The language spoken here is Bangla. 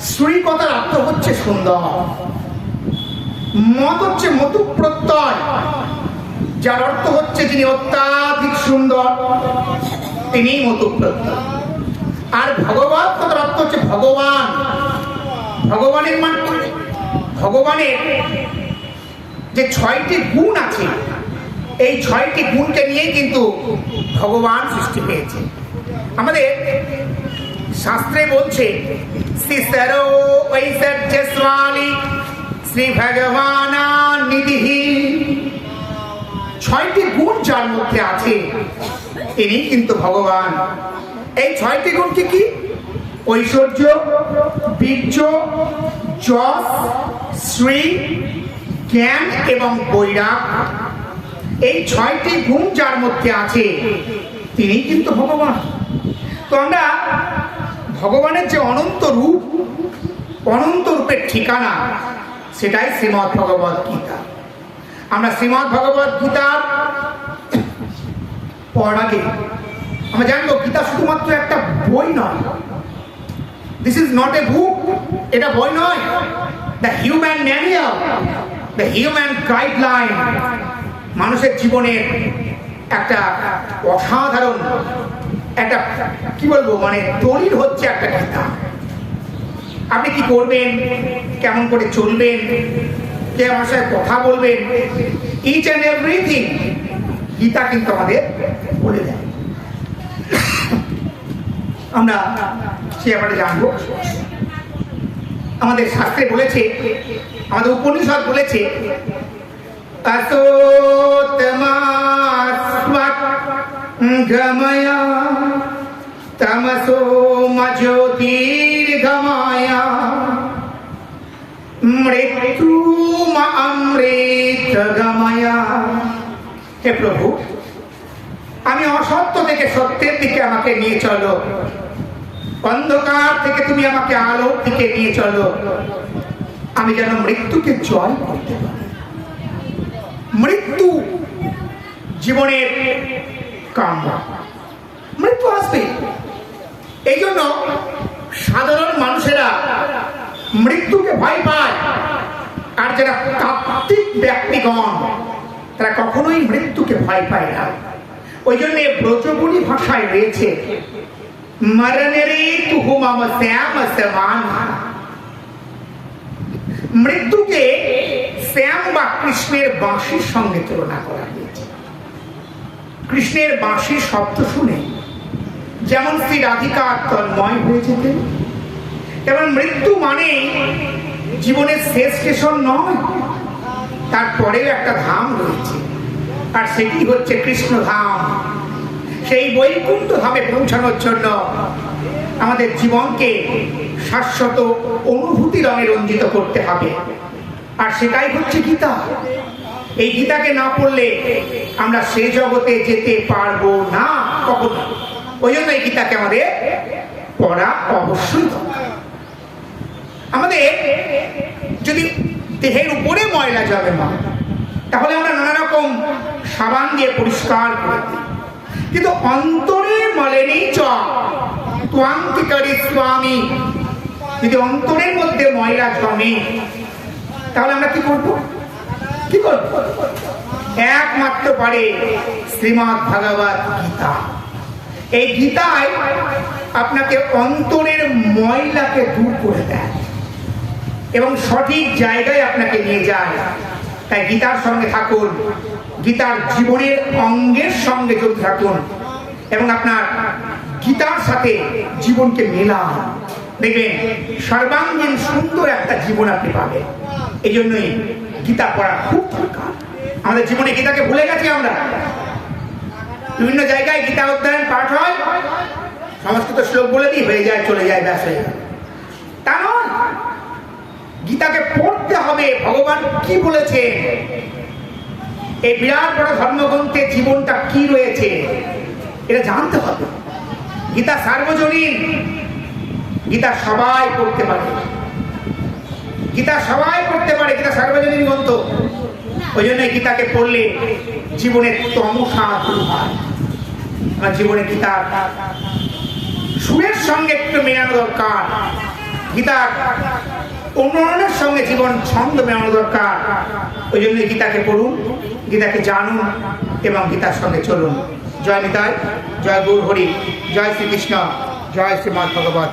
শ্রী কথার অর্থ হচ্ছে সুন্দর, মত হচ্ছে মতু প্রত্যয়, যার অর্থ হচ্ছে যিনি অত্যাধিক সুন্দর তিনি মতু প্রত্যয়। আর ভগবত কথার অর্থ হচ্ছে ভগবান। ভগবানের মানে ভগবানের যে 6টি গুণ আছে, এই 6টি গুণকে নিয়েই কিন্তু ভগবান সৃষ্টি হয়েছে। আমাদের শাস্ত্রে বলছে সিসরো ঐশ্বর্যস্বালী শ্রী ভগবান নিধিঃ, 6টি গুণ যার মধ্যে আছে তিনি কিন্তু ভগবান। এই 6টি গুণ কি কি? ঐশ্বর্য, বীর্য, যশ, শ্রী, জ্ঞান এবং বৈরাগ। এই 6টি গুণ যার মধ্যে আছে তিনি কিন্তু ভগবান। তো আমরা ভগবানের যে অনন্ত রূপ, অনন্ত রূপের ঠিকানা, সেটাই শ্রীমদ্ ভগবত গীতা। আমরা শ্রীমদ্ ভগবত গীতার পড়ার আগে আমরা জানবো গীতা শুধুমাত্র একটা বই নয়। দিস ইজ নট এ বুক, এটা বই নয়। The human manual, the human guideline, মানুষের জীবনের একটা অসাধারণ একটা কি বলবো মানে দলিল হচ্ছে একটা গীতা। আপনি কি করবেন, কেমন করে চলবেন, কে আমার সাথে কথা বলবেন, ইচ অ্যান্ড এভরিথিং গীতা কিন্তু আমাদের বলে দেয়। আমরা সে ব্যাপারে জানবো। আমাদের শাস্ত্রে বলেছে, আমাদের উপনিষদ বলেছে গময়া তমসো জ্যোতির্গময়া মৃত্যু অমৃত গময়া। হে প্রভু, আমি অসত্য থেকে সত্যের দিকে আমাকে নিয়ে চলো, অন্ধকার থেকে তুমি আমাকে আলোর দিকে নিয়ে চলো, আমি যেন মৃত্যুকে জয় করতে পারি। মৃত্যু জীবনের কাম্য, মৃত্যু আসবে। এই জন্য সাধারণ মানুষেরা মৃত্যুকে ভয় পায়, আর যারা তাত্ত্বিক ব্যক্তিগণ তারা কখনোই মৃত্যুকে ভয় পায় না। ওই জন্য ব্রজবুলি ভাষায় রয়েছে মরণেরে তুহু মম শ্যাম সমান। মৃত্যুকে শ্যাম বা কৃষ্ণের বাঁশির সঙ্গে তুলনা করা হয়েছে। কৃষ্ণের বাঁশির শব্দ শুনে যেমন শ্রী রাধিকা তন্ময় হয়ে যেতেন, তেমন মৃত্যু মানে জীবনের শেষ স্টেশন নয়, তারপরেও একটা ধাম রয়েছে, আর সেটি হচ্ছে কৃষ্ণ ধাম। সেই বৈকুণ্ঠ ধামে পৌঁছানোর জন্য আমাদের জীবনকে শাশ্বত অনুভূতি রঙে রঞ্জিত করতে হবে, আর সেটাই হচ্ছে গীতা। এই গীতাকে না পড়লে আমরা সে জগতে যেতে পারবো না কখনো। ওই জন্য এই গীতাকে আমাদের পড়া অবশ্যই দরকার। আমাদের যদি দেহের উপরে ময়লা জমে তাহলে আমরা নানা রকম সাবান দিয়ে পরিষ্কার করে দিই, কিন্তু অন্তরের মলেনি ত্বান্তিকারি স্বামী, যদি অন্তরের মধ্যে ময়লা জমে তাহলে আমরা কি করবো? কি করবো? একমাত্র পারে শ্রীমদ্ ভগবত গীতা। এই গীতায় আপনাকে অন্তরের ময়লাকে দূর করে দেয় এবং সঠিক জায়গায় আপনাকে নিয়ে যায়। তাই গীতার সঙ্গে থাকুন, গীতার জীবনের অঙ্গের সঙ্গে যুক্ত থাকুন এবং আপনার গীতার সাথে জীবনকে মেলান। দেখবেন সর্বাঙ্গীন সুন্দর একটা জীবন আপনি পাবেন। এই জন্যই গীতা পড়া খুব দরকার। আমাদের জীবনে গীতাকে ভুলে গেছি আমরা। বিভিন্ন জায়গায় গীতা অধ্যয়ন পাঠ হয়, সংস্কৃত শ্লোক বলে দিই, হয়ে যায়, চলে যায়, ব্যাস হয়ে যায়। তা নয়, গীতাকে পড়তে হবে। ভগবান কি বলেছে, এই বিরাট বড় ধর্মগ্রন্থে জীবনটা কি রয়েছে এটা জানতে হবে। গীতা সার্বজনীন, গীতা সবাই পড়তে পারে, গীতা সবাই পড়তে পারে, গীতা সার্বজনীন গ্রন্থ। ওই জন্য গীতাকে পড়লে জীবনের তমসা দূর হয়। আমার জীবনে গীতার সুরের সঙ্গে একটু মেলানো দরকার। গীতার উন্নয়নের সঙ্গে জীবন ছন্দ মেলানো দরকার। ওই জন্য গীতাকে পড়ুন, গীতাকে জানুন এবং গীতার সঙ্গে চলুন। জয় নিতাই, জয় গৌর হরি, জয় শ্রীকৃষ্ণ, জয় শ্রীমদ্ ভগবত।